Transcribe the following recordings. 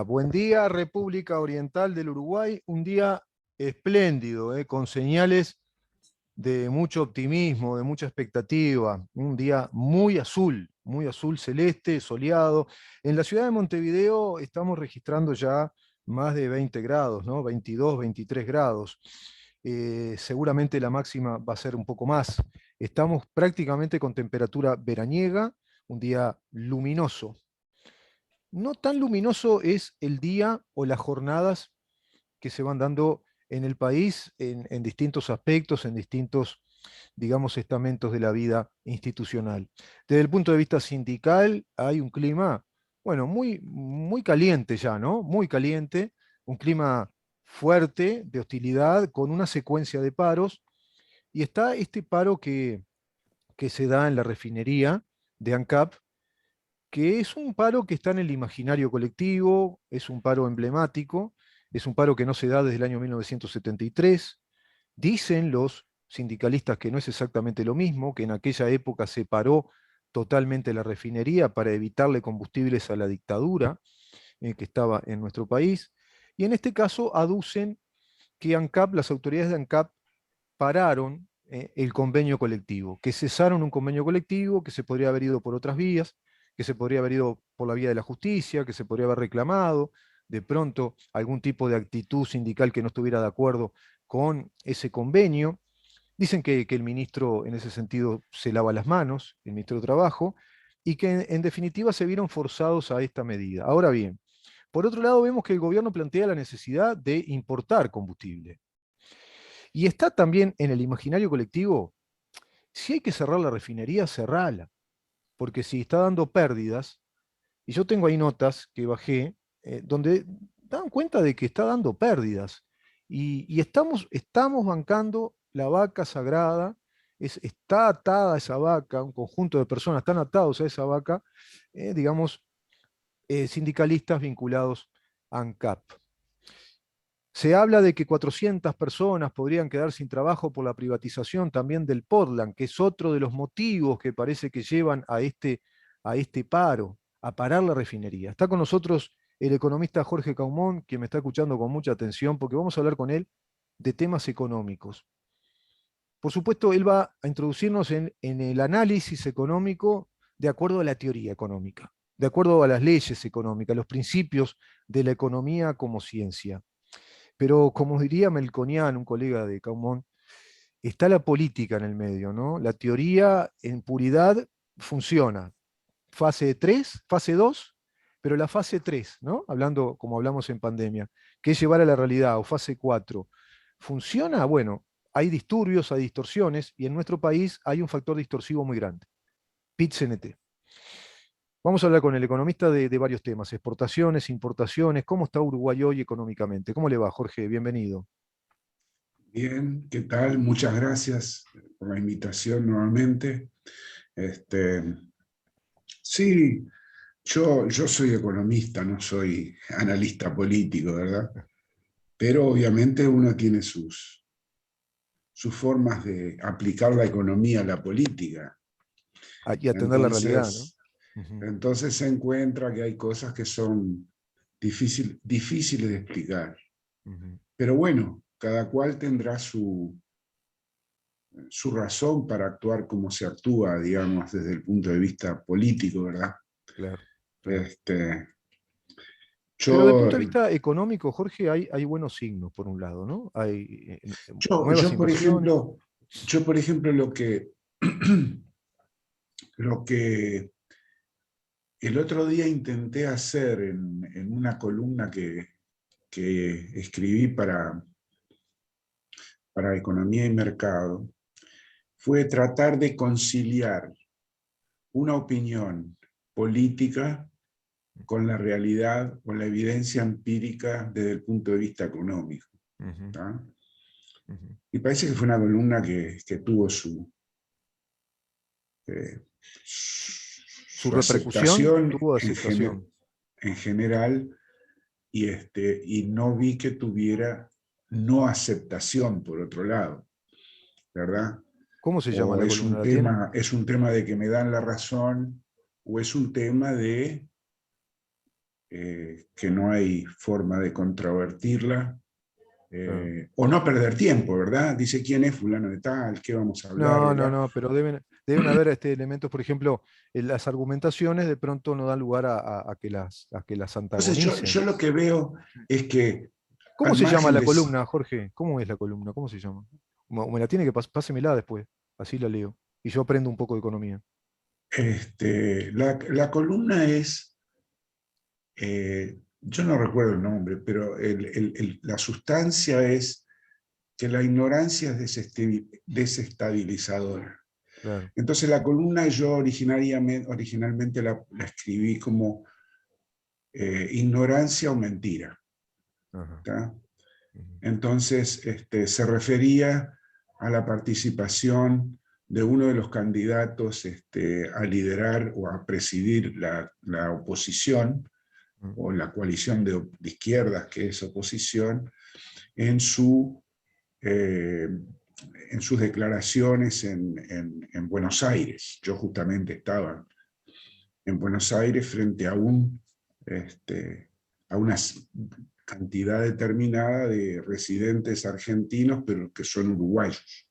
Buen día República Oriental del Uruguay, un día espléndido, con señales de mucho optimismo, de mucha expectativa, un día muy azul celeste, soleado. En la ciudad de Montevideo estamos registrando ya más de 20 grados, ¿no? 22, 23 grados. Seguramente la máxima va a ser un poco más. Estamos prácticamente con temperatura veraniega, un día luminoso. No tan luminoso es el día o las jornadas que se van dando en el país en distintos aspectos, en distintos, digamos, estamentos de la vida institucional. Desde el punto de vista sindical, hay un clima, bueno, muy caliente ya, ¿no? Muy caliente, un clima fuerte de hostilidad con una secuencia de paros, y está este paro que se da en la refinería de ANCAP, que es un paro que está en el imaginario colectivo, es un paro emblemático, es un paro que no se da desde el año 1973. Dicen los sindicalistas que no es exactamente lo mismo, que en aquella época se paró totalmente la refinería para evitarle combustibles a la dictadura que estaba en nuestro país. Y en este caso aducen que ANCAP, las autoridades de ANCAP pararon el convenio colectivo, que cesaron un convenio colectivo que se podría haber ido por otras vías, que se podría haber ido por la vía de la justicia, que se podría haber reclamado de pronto algún tipo de actitud sindical que no estuviera de acuerdo con ese convenio. Dicen que el ministro en ese sentido se lava las manos, el ministro de Trabajo, y que en definitiva se vieron forzados a esta medida. Ahora bien, por otro lado vemos que el gobierno plantea la necesidad de importar combustible. Y está también en el imaginario colectivo, si hay que cerrar la refinería, cerrala, porque si está dando pérdidas, y yo tengo ahí notas que bajé, donde dan cuenta de que está dando pérdidas, y estamos bancando la vaca sagrada, está atada esa vaca, un conjunto de personas están atados a esa vaca, digamos, sindicalistas vinculados a ANCAP. Se habla de que 400 personas podrían quedar sin trabajo por la privatización también del Portland, que es otro de los motivos que parece que llevan a este paro, a parar la refinería. Está con nosotros el economista Jorge Caumón, que me está escuchando con mucha atención, porque vamos a hablar con él de temas económicos. Por supuesto, él va a introducirnos en el análisis económico de acuerdo a la teoría económica, de acuerdo a las leyes económicas, los principios de la economía como ciencia. Pero como diría Melconian, un colega de Caumont, está la política en el medio, ¿no? La teoría en puridad funciona. Fase 3, fase 2, pero la fase 3, ¿no? Hablando como hablamos en pandemia, que es llevar a la realidad, o fase 4, ¿funciona? Bueno, hay disturbios, hay distorsiones, y en nuestro país hay un factor distorsivo muy grande, PIT-CNT. Vamos a hablar con el economista de varios temas, exportaciones, importaciones, cómo está Uruguay hoy económicamente. ¿Cómo le va, Jorge? Bienvenido. Bien, ¿qué tal? Muchas gracias por la invitación nuevamente. Este, sí, yo soy economista, no soy analista político, ¿verdad? Pero obviamente uno tiene sus formas de aplicar la economía a la política. Y atender la realidad, ¿no? Entonces, entonces se encuentra que hay cosas que son difíciles de explicar. Pero bueno, cada cual tendrá su razón para actuar como se actúa, digamos, desde el punto de vista político, ¿verdad? Claro, claro. Este, Pero desde el yo, punto de vista económico, Jorge, hay buenos signos, por un lado, ¿no? Hay yo, nuevas yo, por inversiones. ejemplo, yo, por ejemplo, lo que el otro día intenté hacer en una columna que escribí para Economía y Mercado, fue tratar de conciliar una opinión política con la realidad, con la evidencia empírica desde el punto de vista económico. Ujú, ¿Tá? ujú. Y parece que fue una columna que tuvo Su su repercusión aceptación tuvo aceptación. en general y no vi que tuviera no aceptación, por otro lado, ¿verdad? ¿Cómo se llama O la columna? ¿La tienen? es un tema de que me dan la razón, o es un tema de que no hay forma de controvertirla, Claro. o no perder tiempo, ¿verdad? Dice quién es fulano de tal, qué vamos a hablar, No, no, ¿verdad? no, pero deben haber elementos, por ejemplo, las argumentaciones de pronto no dan lugar a que las Entonces antagonicen. yo lo que veo es que ¿Cómo al se llama margen la de... columna, Jorge? ¿Cómo es la columna? ¿Cómo se llama? Me la tiene que pásemela después, así la leo. Y yo aprendo un poco de economía. La columna es, yo no recuerdo el nombre, pero la sustancia es que la ignorancia es desestabilizadora. Claro. Entonces la columna yo originalmente la escribí como ignorancia o mentira. Ajá. ¿Tá? Ujú. Entonces se refería a la participación de uno de los candidatos a liderar o a presidir la oposición Ujú. o la coalición de izquierdas que es oposición en, su, eh, en sus declaraciones en Buenos Aires. Yo justamente estaba en Buenos Aires frente a una cantidad determinada de residentes argentinos, pero que son uruguayos.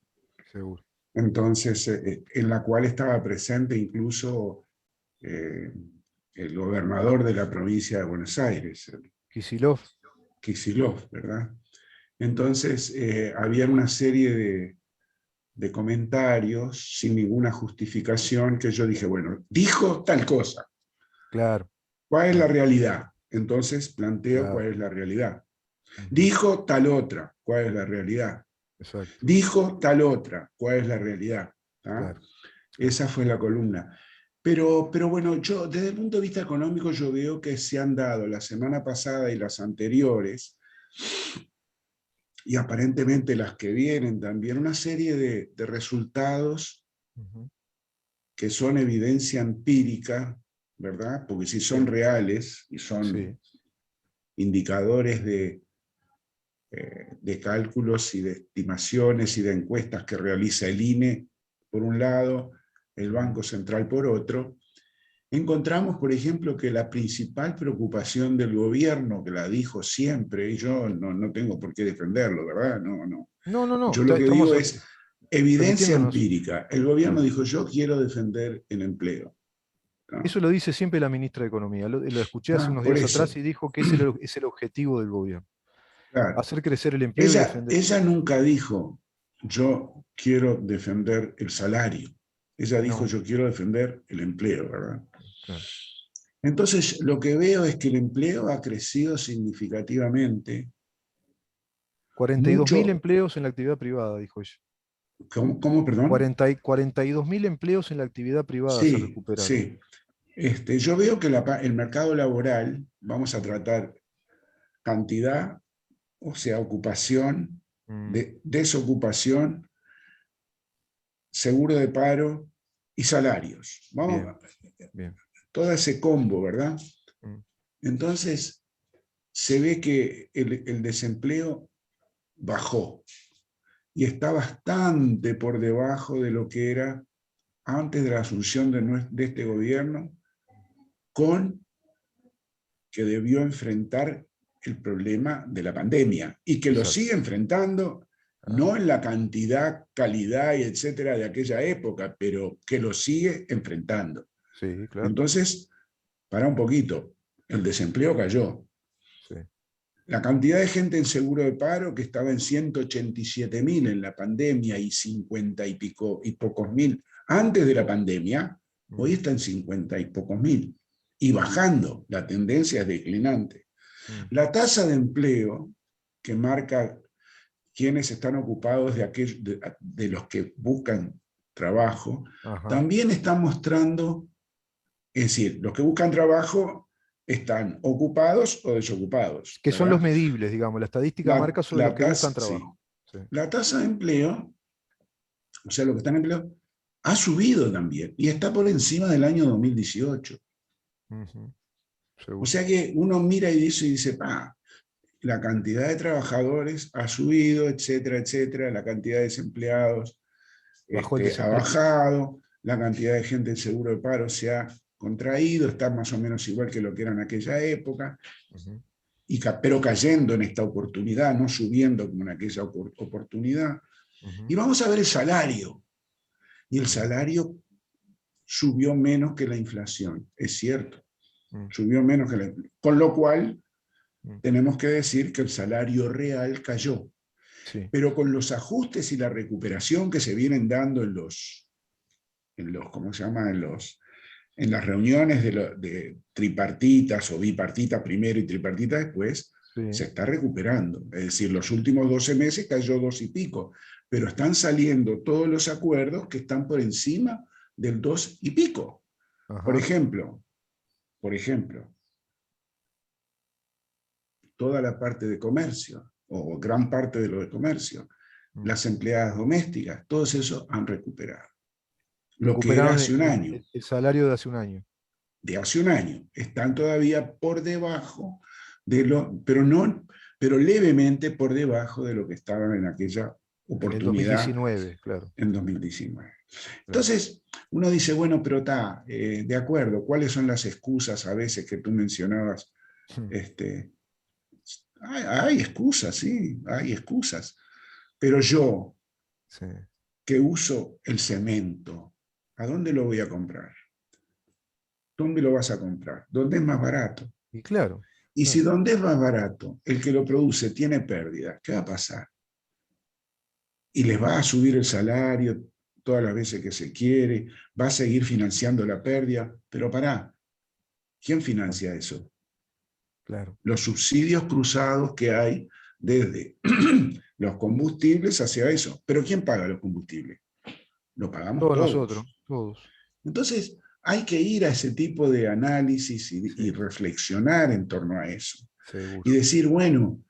Seguro. Entonces, en la cual estaba presente incluso eh, el gobernador de la provincia de Buenos Aires, el Kicillof. Kicillof, ¿verdad? Entonces, había una serie de comentarios sin ninguna justificación que yo dije, bueno, dijo tal cosa, Claro, ¿cuál es la claro, realidad? Entonces planteo claro. cuál es la realidad. Ujú. Dijo tal otra, ¿cuál es la realidad? Exacto. Dijo tal otra, ¿cuál es la realidad? ¿Ah? Claro, claro. Esa fue la columna. Pero bueno, yo desde el punto de vista económico yo veo que se han dado la semana pasada y las anteriores, y aparentemente las que vienen también, una serie de resultados Ujú. que son evidencia empírica, ¿verdad? Porque si son Sí, reales y son sí. indicadores de cálculos y de estimaciones y de encuestas que realiza el INE, por un lado, el Ujú. Banco Central por otro, encontramos, por ejemplo, que la principal preocupación del gobierno, que la dijo siempre, y yo no tengo por qué defenderlo, ¿verdad? No. No, no, no. Yo lo que Estamos digo es evidencia remitiéndonos. empírica. El gobierno Claro. dijo, yo quiero defender el empleo, Eso ¿no? lo dice siempre la ministra de Economía. Lo escuché hace unos Por días atrás eso, y dijo que es el objetivo del gobierno. claro. Hacer crecer el empleo y Ella, defender. ella nunca dijo, yo quiero defender el salario. Ella dijo, No, yo quiero defender el empleo, ¿verdad? claro. Entonces, lo que veo es que el empleo ha crecido significativamente, 42.000 mucho, empleos en la actividad privada, dijo ella. ¿cómo, perdón? 42.000 empleos en la actividad privada se Sí, recuperaron. sí. Yo veo que el mercado laboral, vamos a tratar cantidad, o sea, ocupación, Mm, desocupación, seguro de paro y salarios. bien, Vamos, bien. todo ese combo, ¿verdad? Mm, Entonces, se ve que el desempleo bajó y está bastante por debajo de lo que era antes de la asunción de este gobierno, con que debió enfrentar el problema de la pandemia y que lo exacto. sigue enfrentando, Ah, no en la cantidad, calidad y etcétera de aquella época, pero que lo sigue enfrentando. sí, claro. Entonces, para un poquito, el desempleo cayó. Sí. La cantidad de gente en seguro de paro, que estaba en 187.000 en la pandemia y 50 y pico y pocos mil antes de la pandemia, hoy Mm, está en 50 y pocos mil y bajando. La tendencia es declinante. ujú. La tasa de empleo, que marca quienes están ocupados de los que buscan trabajo, Ajá. también está mostrando, es decir, los que buscan trabajo están ocupados o desocupados, Que son los ¿verdad? medibles, digamos. La estadística marca sobre los que buscan Sí. trabajo. Sí. La tasa de empleo, o sea, los que están en empleo, ha subido también y está por encima del año 2018. Ujú. O Seguro. sea que uno mira y dice, la cantidad de trabajadores ha subido, etcétera, etcétera, la cantidad de desempleados Bajó el ha desempleo. bajado, la cantidad de gente en seguro de paro se ha contraído, está más o menos igual que lo que era en aquella época, Ujú, pero cayendo en esta oportunidad, no subiendo como en aquella oportunidad. Y ujú, vamos a ver el salario. Y el mm, salario subió menos que la inflación, es cierto, mm, subió menos que la inflación. Con lo cual, mm. tenemos que decir que el salario real cayó. Sí, Pero con los ajustes y la recuperación que se vienen dando ¿cómo se llama? En las reuniones de tripartitas o bipartitas primero y tripartita después, sí. se está recuperando. Es decir, los últimos 12 meses cayó 2 y pico, pero están saliendo todos los acuerdos que están por encima del 2 y pico. Por Ajá. ejemplo, toda la parte de comercio, o gran parte de lo de comercio, Mm. las empleadas domésticas, todos esos han recuperado. Lo que era Recuperaron hace un año, el salario de hace un año, de hace un año, están todavía por debajo de pero levemente por debajo de lo que estaban en aquella en el oportunidad 2019, claro, en 2019. claro. Entonces, uno dice, bueno, pero está, de acuerdo, ¿cuáles son las excusas a veces que tú mencionabas? Mm, Este, hay excusas, sí, hay excusas, pero yo sí. que uso el cemento, ¿a dónde lo voy a comprar? ¿Dónde lo vas a comprar? ¿Dónde es más barato? Y claro, Y si claro. donde es más barato, el que lo produce tiene pérdida, ¿qué va a pasar? Y les va a subir el salario todas las veces que se quiere, va a seguir financiando la pérdida, pero pará, ¿quién Claro, financia eso? claro. Los subsidios cruzados que hay desde los combustibles hacia eso. Pero ¿quién paga los combustibles? Lo pagamos Todos nosotros, todos. todos. Entonces, hay que ir a ese tipo de análisis y Sí, reflexionar en torno a eso. Y seguro. decir, bueno,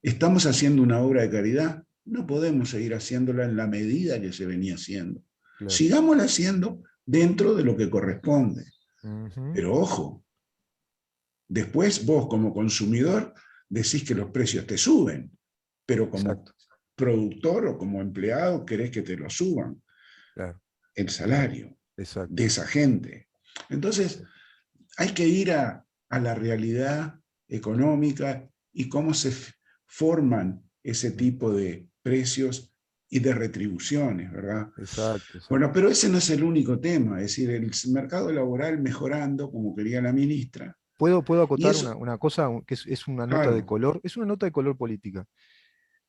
estamos haciendo una obra de caridad, no podemos seguir haciéndola en la medida que se venía haciendo. Claro. Sigámosla haciendo dentro de lo que corresponde. Ujú, Pero ojo, después vos como consumidor decís que los precios te suben, pero como exacto, productor o como empleado querés que te lo suban claro, el claro, salario de exacto. esa gente. Entonces, Sí. hay que ir a la realidad económica y cómo se forman ese Mm, tipo de precios y de retribuciones, ¿verdad? exacto, Bueno, exacto. pero ese no es el único tema, es decir, el mercado laboral mejorando, como quería la ministra, ¿Puedo y acotar eso, una cosa que es una nota de claro, color? Es una nota de color política.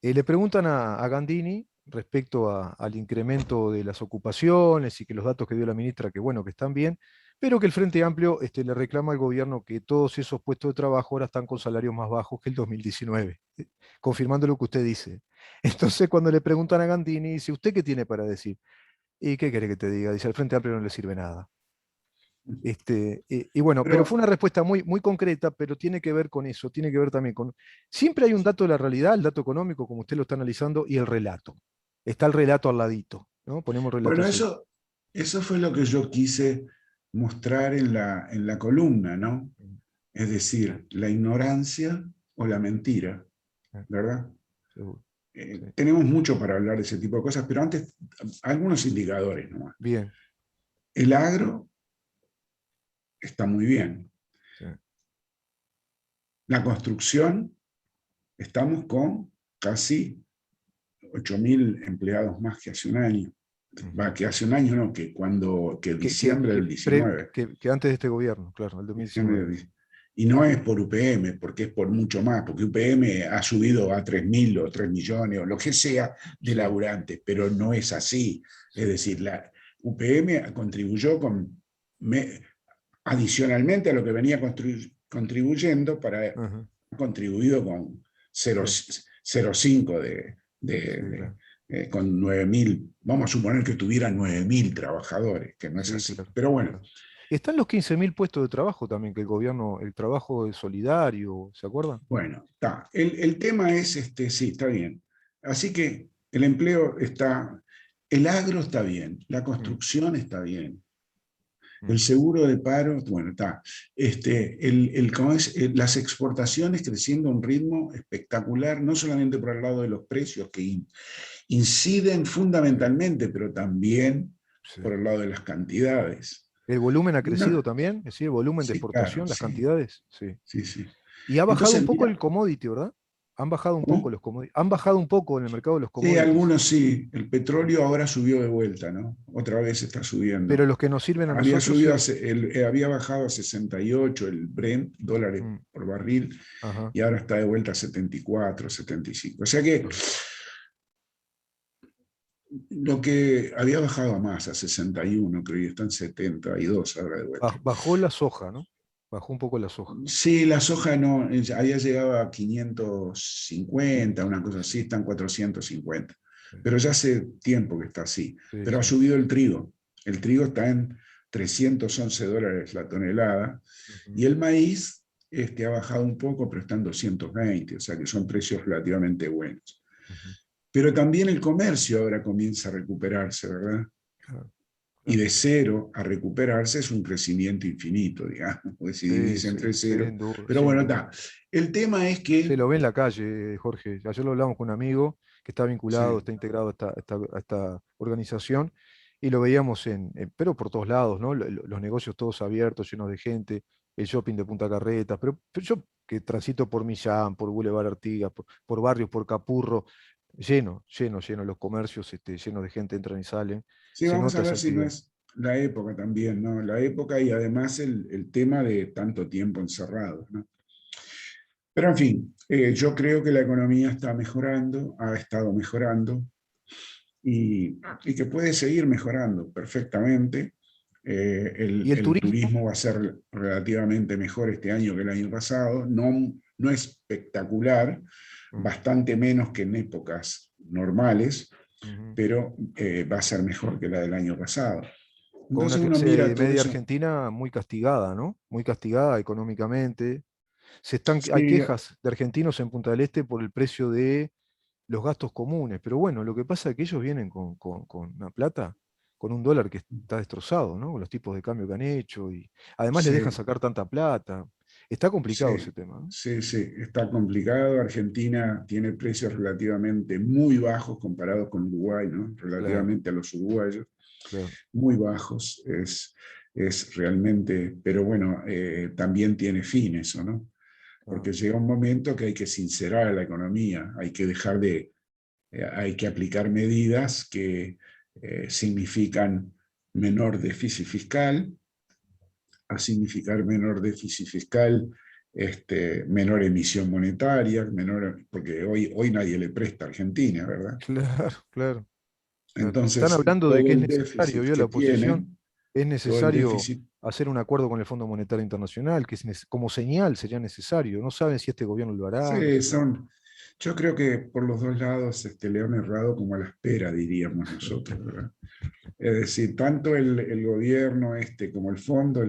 Le preguntan a Gandini respecto al incremento de las ocupaciones y que los datos que dio la ministra, que bueno, que están bien, pero que el Frente Amplio le reclama al gobierno que todos esos puestos de trabajo ahora están con salarios más bajos que el 2019, confirmando lo que usted dice. Entonces, cuando le preguntan a Gandini, dice, ¿usted qué tiene para decir? ¿Y qué quiere que te diga? Dice, al Frente Amplio no le sirve nada. Y bueno, pero fue pero una respuesta muy, muy concreta, pero tiene que ver con eso, tiene que ver también con... Siempre hay un dato de la realidad, el dato económico, como usted lo está analizando, y el relato. Está el relato al ladito, ¿no? Ponemos el relato bueno, enseguida. eso fue lo que yo quise mostrar en la columna, ¿no? Es Sí, decir, la ignorancia o la mentira, sí, ¿verdad? seguro. Sí. Tenemos mucho para hablar de ese tipo de cosas, pero antes, algunos indicadores nomás. Bien, El agro está muy bien. sí. La construcción, estamos con casi 8.000 empleados más que hace un año. Va, Ujú. que hace un año no, que diciembre del 19. Que antes de este gobierno, claro, el Diciembre 2019. y no es por UPM, porque es por mucho más, porque UPM ha subido a 3.000 o 3 millones o lo que sea de Sí, laburantes, pero no es así. Es sí. decir, la UPM contribuyó adicionalmente a lo que venía contribuyendo Ajá, ha contribuido con sí, 0,5 sí, claro. con 9.000, vamos a suponer que tuviera 9.000 trabajadores, que no es Sí, así. claro, Pero bueno, claro. Están los 15.000 puestos de trabajo también que el gobierno, el trabajo es solidario, ¿se acuerdan? bueno, está. El tema es, sí, está bien. Así que el empleo está, el agro está bien, la Mm, construcción está bien, El seguro de paro, bueno, está. ¿Cómo es? Las exportaciones creciendo a un ritmo espectacular, no solamente por el lado de los precios, que inciden Sí, fundamentalmente, pero también sí. por el lado de las cantidades. ¿El volumen ha crecido No, también? Es decir, el volumen de sí, claro, exportación, las sí, cantidades. Sí. sí, sí. Y ha bajado un Entonces, poco mira, el commodity, ¿verdad? Han bajado un poco ¿cómo? los commodities. Han bajado un poco en el mercado de los Sí, commodities. algunos sí. El Sí. petróleo ahora subió de vuelta, ¿no? Otra vez está Pero subiendo. los que nos sirven a Había nosotros subido, sí. había bajado a 68 el Brent, dólares Mm, por barril, ajá. y ahora está de vuelta a 74, 75. O sea que Ah. lo que había bajado a más, a 61, creo, y está en 72 ahora de vuelta. Bajó la soja, ¿no? Bajó un poco la soja. Sí, la soja no, había llegado a 550, una cosa así, está en 450. Sí, Pero ya hace tiempo que está así. sí, Pero ha sí. subido el trigo. El trigo está en $311 la tonelada. Ujú, Y el maíz ha bajado un poco, pero está en 220, o sea que son precios relativamente buenos. ujú. Pero también el comercio ahora comienza a recuperarse, ¿verdad? Claro, Y claro. de cero a recuperarse es un crecimiento infinito, digamos, pues si Sí, divide sí, entre cero. sin duda, Pero sin bueno, duda. está. El tema es Se que, lo ve en la calle, Jorge. Ayer lo hablamos con un amigo que está vinculado, sí, está integrado a esta organización y lo veíamos pero por todos lados, ¿no? Los negocios todos abiertos, llenos de gente, el shopping de Punta Carretas, pero yo que transito por Millán, por Boulevard Artigas, por barrios, por Capurro, lleno los comercios, llenos de gente, entran y salen, sí, se vamos a nota esa ver si no actividad. es la época también, ¿no? La época y además el tema de tanto tiempo encerrado, ¿no? Pero en fin, yo creo que la economía está mejorando, ha estado mejorando y que puede seguir mejorando perfectamente. ¿Y el El turismo? turismo va a ser relativamente mejor este año que el año pasado, no, no espectacular, Mm, bastante menos que en épocas normales, ujú. pero va a ser mejor que la del año pasado. Con una Entonces uno mira clase todo media eso. argentina muy castigada, ¿no? Muy castigada económicamente. Hay Sí, quejas de argentinos en Punta del Este por el precio de los gastos comunes, pero bueno, lo que pasa es que ellos vienen con una plata, con un dólar que está destrozado, ¿no? Con los tipos de cambio que han hecho y además les dejan sí, sacar tanta plata. Está complicado ese sí, tema, ¿no? sí, sí, está complicado. Argentina tiene precios relativamente muy bajos comparados con Uruguay, ¿no? Claro, Relativamente a los uruguayos, claro. muy bajos. Es realmente, pero bueno, también tiene fin eso, ¿no? Ah, Porque llega un momento que hay que sincerar a la economía, hay que dejar hay que aplicar medidas que significan menor déficit fiscal, a significar menor déficit fiscal, menor emisión monetaria, porque hoy nadie le presta a Argentina, ¿verdad? claro, claro, claro. Están Entonces, hablando de todo que es el necesario, déficit vio la que oposición, tienen, es todo el necesario déficit, hacer un acuerdo con el Fondo Monetario Internacional, que como señal sería necesario. No saben si este gobierno lo hará, no sí, se sabe. son, yo creo que por los dos lados le han errado como a la espera, diríamos nosotros, ¿verdad? Es decir, tanto el gobierno como el fondo,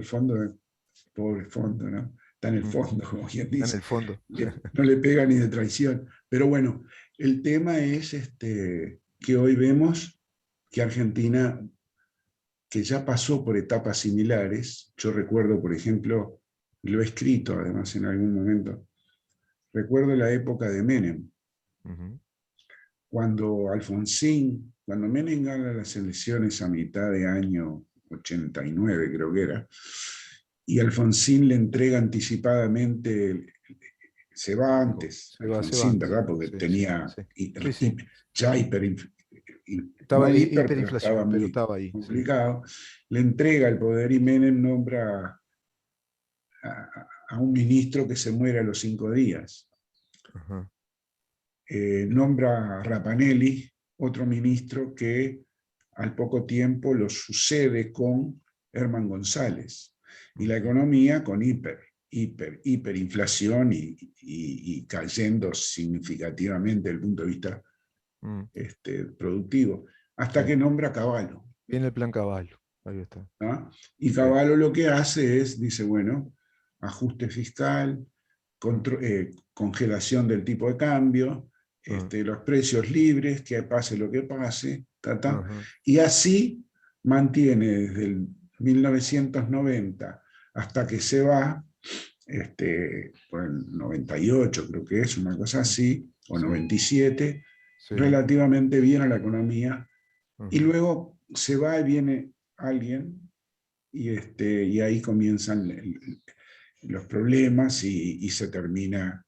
pobre fondo, ¿no? Está en el Mm, fondo, como quien está en dice, el fondo. no le pega ni de traición. Pero bueno, el tema es que hoy vemos que Argentina, que ya pasó por etapas similares, yo recuerdo, por ejemplo, y lo he escrito además en algún momento, recuerdo la época de Menem, Ujú. cuando Menem gana las elecciones a mitad de año 89, creo que era, y Alfonsín le entrega anticipadamente, se va antes, Se va Alfonsín, antes. ¿verdad? Porque Sí, sí, tenía sí. Sí, sí. ya Estaba no hiper, pero estaba hiperinflación, pero muy estaba ahí. Sí. complicado, le entrega el poder y Menem nombra a un ministro que se muere a los 5 días. Ajá. Nombra a Rapanelli, otro ministro que al poco tiempo lo sucede con Herman González. Y la Ujú. economía con hiperinflación y cayendo significativamente desde el punto de vista Mm, productivo, hasta sí. que nombra a Cavallo. Viene el plan Caballo. Ahí está. ¿No? Y Sí. Cavallo lo que hace es, dice, bueno, ajuste fiscal, Mm, congelación del tipo de cambio, ah, los precios libres, que pase lo que pase, ta, ta, ajá. y así mantiene 1990 hasta que se va, por el 98 creo que es, una cosa así, o 97, Sí. relativamente bien a la economía, y Ujú. luego se va y viene alguien, y ahí comienzan los problemas y se termina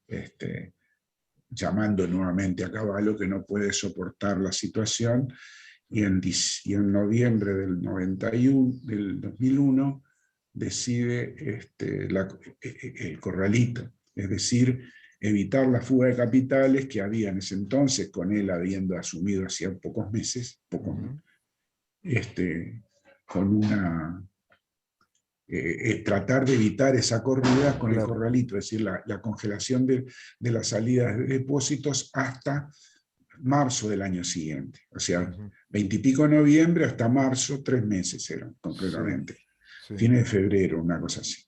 llamando nuevamente a Cavallo, que no puede soportar la situación, y en noviembre del 91, del 2001, decide el corralito, es decir, evitar la fuga de capitales que había en ese entonces, con él habiendo asumido hacía pocos meses, Ujú. con una tratar de evitar esa corrida con el Claro. corralito, es decir, la congelación de las salidas de depósitos hasta marzo del año siguiente. O sea, Ujú. 20 y pico de noviembre hasta marzo, 3 meses eran Sí, concretamente. sí. Fines de febrero, una cosa así.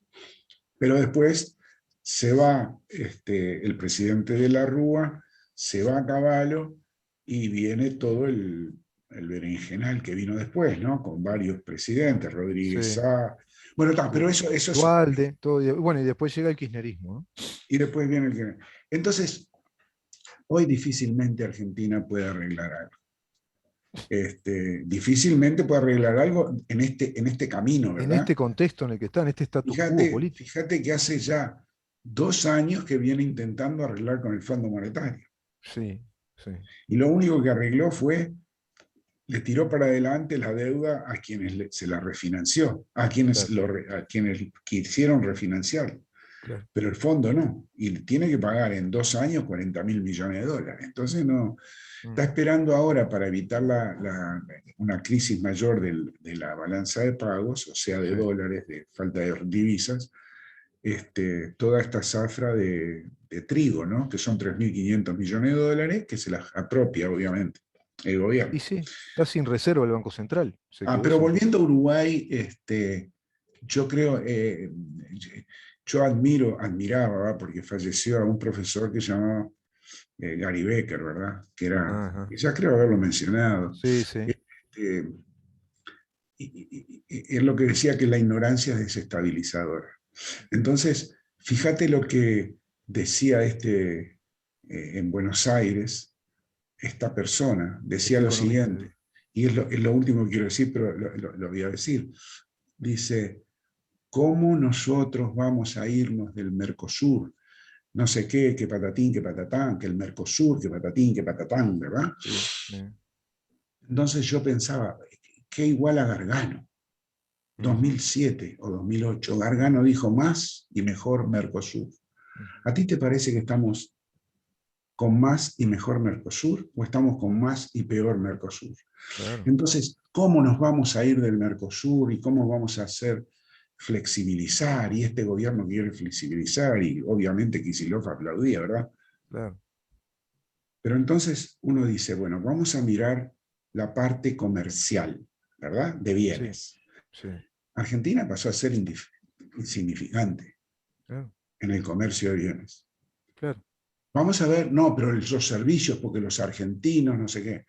Pero después se va el presidente de la Rúa, se va a Cavallo y viene todo el berenjenal que vino después, ¿no? Con varios presidentes, Rodríguez Sí. Sá. Bueno, pero eso es. Duhalde, todo, bueno, y después llega el kirchnerismo, ¿no? Y después viene el que. Entonces, hoy difícilmente Argentina puede arreglar algo. Difícilmente puede arreglar algo en este camino, En ¿verdad? este contexto en el que está, en este status quo Fíjate, político. fíjate que hace ya 2 años que viene intentando arreglar con el Fondo Monetario. Sí, sí, Y lo único que arregló fue, le tiró para adelante la deuda a quienes se la refinanció, claro, a quienes quisieron refinanciar. claro. Pero el fondo no. Y tiene que pagar en 2 años 40.000 millones de dólares. Entonces no. Está Mm. esperando ahora para evitar una crisis mayor de la balanza de pagos, o sea, de Sí. dólares, de falta de divisas, toda esta zafra de trigo, ¿no? Que son 3.500 millones de dólares, que se las apropia, obviamente, el Y gobierno. sí, está sin reserva el Banco Central. Se quedó Pero sin. volviendo a Uruguay, yo creo, yo admiraba, ¿va? Porque falleció a un profesor que se llamaba Gary Becker, ¿verdad? Ajá. Ya creo haberlo mencionado. Sí, sí. Este, y es lo que decía, que la ignorancia es desestabilizadora. Entonces, fíjate lo que decía en Buenos Aires, esta persona, decía Este lo economista. siguiente, y es lo último que quiero decir, pero lo voy a decir. Dice, ¿cómo nosotros vamos a irnos del Mercosur? No sé qué, que patatín, que patatán, que el Mercosur, que patatín, que patatán, ¿verdad? Sí, sí. Entonces yo pensaba, ¿qué igual a Gargano? Ujú. 2007 o 2008, Gargano dijo más y mejor Mercosur. ¿A ti te parece que estamos con más y mejor Mercosur o estamos con más y peor Mercosur? Claro. Entonces, ¿cómo nos vamos a ir del Mercosur y cómo vamos a hacer flexibilizar? Y este gobierno quiere flexibilizar y obviamente Kicillof aplaudía, ¿verdad? Claro. Pero entonces uno dice, bueno, vamos a mirar la parte comercial, ¿verdad? De Sí, bienes. sí. Argentina pasó a ser insignificante Claro, en el comercio de bienes. claro. Vamos a ver, no, pero los servicios, porque los argentinos, no sé qué.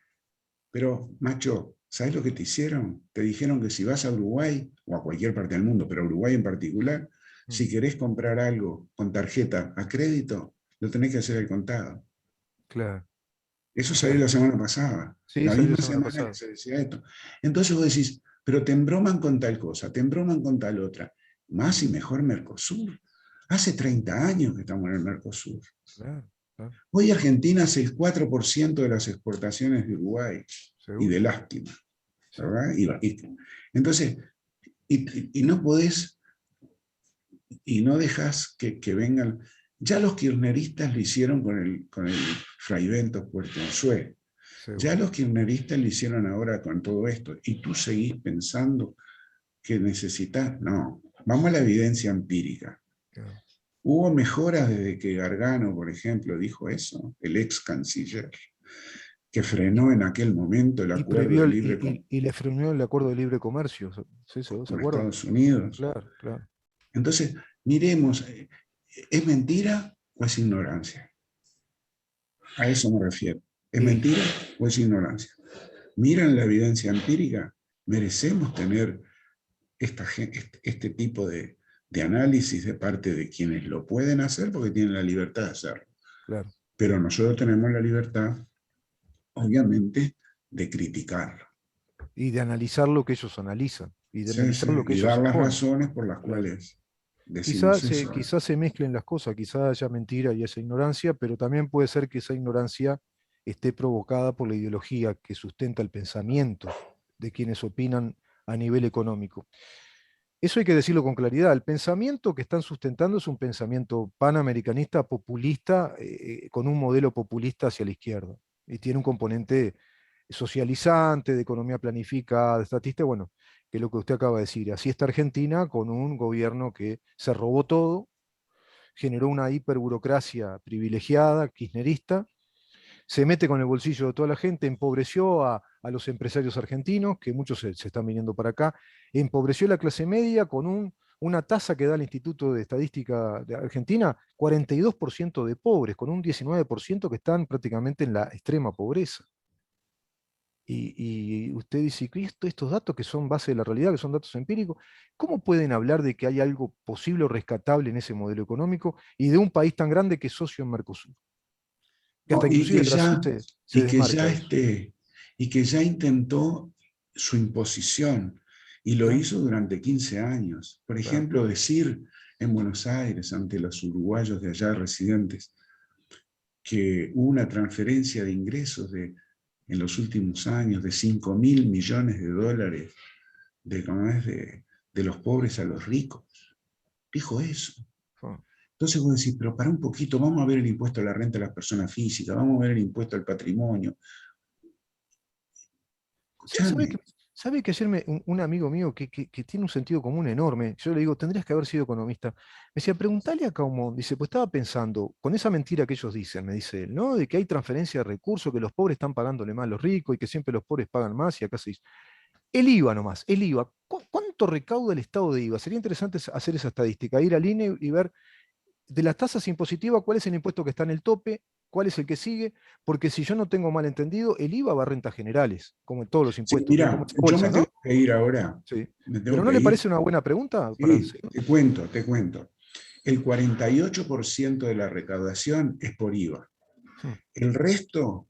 Pero, macho, ¿sabes lo que te hicieron? Te dijeron que si vas a Uruguay, o a cualquier parte del mundo, pero a Uruguay en particular, Mm. si querés comprar algo con tarjeta a crédito, lo tenés que hacer al contado. Claro, Eso salió claro. la semana pasada, Sí, la salió la misma semana semana que pasada. se decía esto. Entonces vos decís, pero te embroman con tal cosa, te embroman con tal otra. Más y mejor Mercosur. Hace 30 años que estamos en el Mercosur. Claro, claro. Hoy Argentina hace el 4% de las exportaciones de Uruguay, y Seguro. de lástima, Sí. ¿verdad? Entonces, y no podés, y no dejas que vengan. Ya los kirchneristas lo hicieron con el Fraiventos Puerto Ensué. Ya Seguro. los kirchneristas lo hicieron ahora con todo esto. Y tú seguís pensando que necesitas. No, vamos a la evidencia empírica. Claro. Hubo mejoras desde que Gargano, por ejemplo, dijo eso, el ex canciller, que Y, frenó en aquel momento el y acuerdo previó de el, libre y le frenó el acuerdo de libre comercio. ¿Sí, se con acuerdan? Estados Unidos. Claro, claro. Entonces, miremos, ¿es mentira o es ignorancia? A eso me refiero. ¿Es Y mentira o es ignorancia? Miran la evidencia empírica, merecemos tener este tipo de análisis de parte de quienes lo pueden hacer porque tienen la libertad de hacerlo. Claro. Pero nosotros tenemos la libertad, obviamente, de criticarlo. Y de analizar lo que ellos analizan, y de Sí, sí, analizar lo que y ellos dar las exponen. razones por las Claro. cuales decimos eso. Quizás se mezclen las cosas, quizás haya mentira y haya ignorancia, pero también puede ser que esa ignorancia esté provocada por la ideología que sustenta el pensamiento de quienes opinan a nivel económico. Eso hay que decirlo con claridad. El pensamiento que están sustentando es un pensamiento panamericanista, populista, con un modelo populista hacia la izquierda. Y tiene un componente socializante, de economía planificada, de estatista, bueno, que es lo que usted acaba de decir. Así está Argentina con un gobierno que se robó todo, generó una hiperburocracia privilegiada, kirchnerista, se mete con el bolsillo de toda la gente, empobreció a los empresarios argentinos, que muchos se están viniendo para acá, empobreció a la clase media con una tasa que da el Instituto de Estadística de Argentina, 42% de pobres, con un 19% que están prácticamente en la extrema pobreza. Y usted dice, "¿Y estos datos que son base de la realidad, que son datos empíricos, cómo pueden hablar de que hay algo posible o rescatable en ese modelo económico y de un país tan grande que es socio en Mercosur? Que No, hasta inclusive Brasil se y que desmarca ya de eso. y que ya intentó su imposición y lo Claro, hizo durante 15 años. Por claro. ejemplo, decir en Buenos Aires ante los uruguayos de allá residentes que hubo una transferencia de ingresos en los últimos años de 5.000 millones de dólares de los pobres a los ricos. Dijo eso. Ah. Entonces vos decís, pero para un poquito, vamos a ver el impuesto a la renta de las personas físicas, vamos a ver el impuesto al patrimonio. ¿Sabe Escuchame. sabe que ayer un amigo mío que tiene un sentido común enorme, yo le digo, tendrías que haber sido economista, me decía, preguntale a Caumont, dice, pues estaba pensando, con esa mentira que ellos dicen, me dice él, ¿no? De que hay transferencia de recursos, que los pobres están pagándole más a los ricos y que siempre los pobres pagan más y acá se dice. El IVA nomás, el IVA. ¿Cuánto recauda el Estado de IVA? Sería interesante hacer esa estadística, ir al INE y ver de las tasas impositivas, ¿cuál es el impuesto que está en el tope? ¿Cuál es el que sigue? Porque si yo no tengo mal entendido, el IVA va a rentas generales, como en todos los Sí, impuestos, que es como mira, esa yo me bolsa, ¿no? tengo que ir ahora. Sí. Me ¿Pero tengo no que le ir. parece una buena pregunta para Sí, hacer? te cuento, te cuento. El 48% de la recaudación es por IVA. Hmm. El resto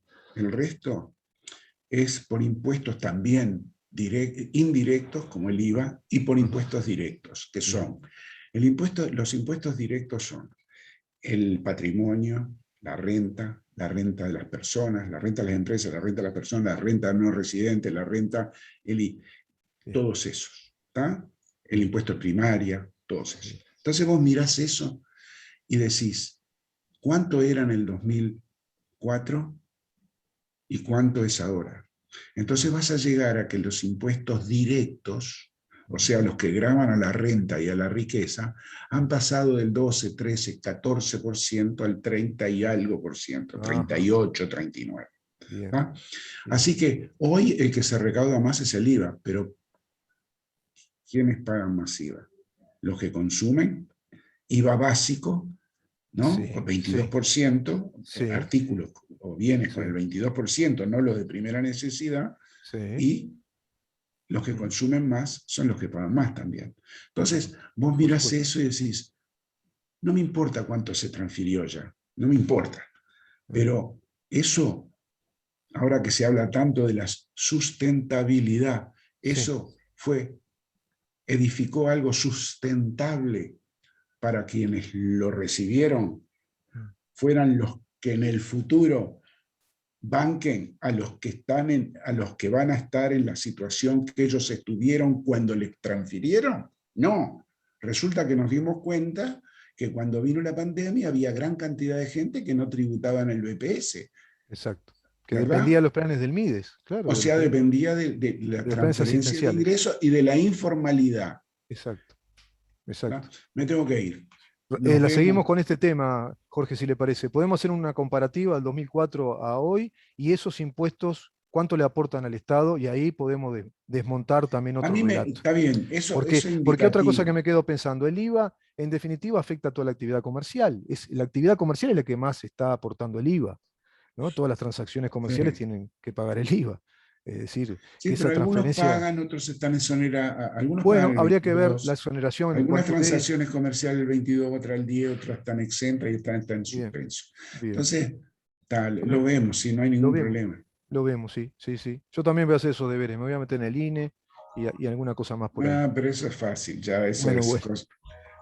es por impuestos también indirectos, como el IVA, y por Ujú. impuestos directos, que Bien. son los impuestos directos son el patrimonio, la renta de las personas, la renta de las empresas, la renta de las personas, la renta no residente, la renta, Bien, todos esos, ¿está? El bien, impuesto primaria, todos bien. esos. Entonces vos mirás eso y decís, ¿cuánto era en el 2004 y cuánto es ahora? Mm, Entonces vas a llegar a que los impuestos directos, o mm, sea, los que graban a la renta y a la riqueza, han pasado del 12, 13, 14% al 30 y algo por ciento, ajá, 38, 39. bien, ¿Ah? bien. Así que hoy el que se recauda más es el IVA, pero ¿quiénes pagan más IVA? Los que consumen, IVA básico, ¿no? Con Sí, sí, 22%, sí, artículos o bienes con el sí, 22%, no los de primera necesidad, sí. y los que Mm, consumen más son los que pagan más también. ujú. Entonces, vos Por mirás supuesto. eso y decís, no me importa cuánto se transfirió ya, no me importa, Mm, pero eso, ahora que se habla tanto de la sustentabilidad, sí. eso edificó algo sustentable para quienes lo recibieron, Mm. fueran los que en el futuro banquen a los que a los que van a estar en la situación que ellos estuvieron cuando les transfirieron. No, resulta que nos dimos cuenta que cuando vino la pandemia había gran cantidad de gente que no tributaba en el BPS, Exacto. Que dependía ¿verdad? de los planes del MIDES, claro, O sea, dependía de la de los planes transferencia de asistenciales. ingresos y de la informalidad. Exacto, ¿Verdad? exacto. Me tengo que ir. Nos La vemos. seguimos con este tema, Jorge, si le parece. Podemos hacer una comparativa del 2004 a hoy y esos impuestos, cuánto le aportan al Estado, y ahí podemos desmontar también A otro mí me relato. está bien, eso es Porque otra cosa que indicativo. me quedo pensando, el IVA en definitiva afecta a toda la actividad comercial. La actividad comercial es la que más está aportando el IVA, ¿no? Todas las transacciones comerciales Sí. tienen que pagar el IVA. Es decir, Sí, que pero esa algunos transferencia, pagan, otros están exonerados, algunos pagan bueno, el habría que ver la 22, exoneración en algunas cuanto es. transacciones comerciales el 22, otras el 10, otras están exentas y están en Bien, suspenso. bien. Entonces, tal, lo Bueno, vemos, si no hay lo ningún vemos, problema. lo vemos, sí, sí, sí. Yo también voy a hacer esos deberes, me voy a meter en el INE y alguna cosa más por ahí. Ah, pero eso es fácil, ya eso Bueno, es bueno,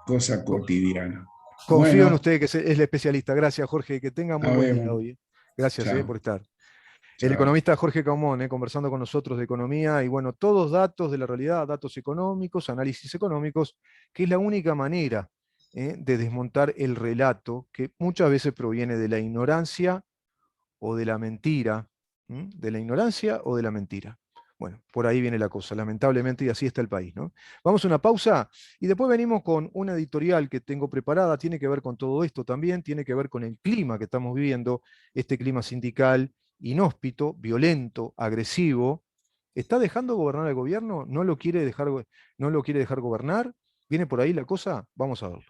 cosa cotidiana. confío en Bueno, usted que es el especialista. Gracias, Jorge, que tenga muy nos buen día vemos. hoy. Gracias, por Chao, estar. El chao. economista Jorge Caumón, conversando con nosotros de economía y bueno, todos datos de la realidad, datos económicos, análisis económicos, que es la única manera de desmontar el relato que muchas veces proviene de la ignorancia o de la mentira, de la ignorancia o de la mentira. Bueno, por ahí viene la cosa, lamentablemente, y así está el país, ¿no? Vamos a una pausa y después venimos con una editorial que tengo preparada, tiene que ver con todo esto también, tiene que ver con el clima que estamos viviendo, este clima sindical inhóspito, violento, agresivo. ¿Está dejando gobernar al gobierno? ¿No lo quiere dejar, no lo quiere dejar gobernar? ¿Viene por ahí la cosa? Vamos a verlo.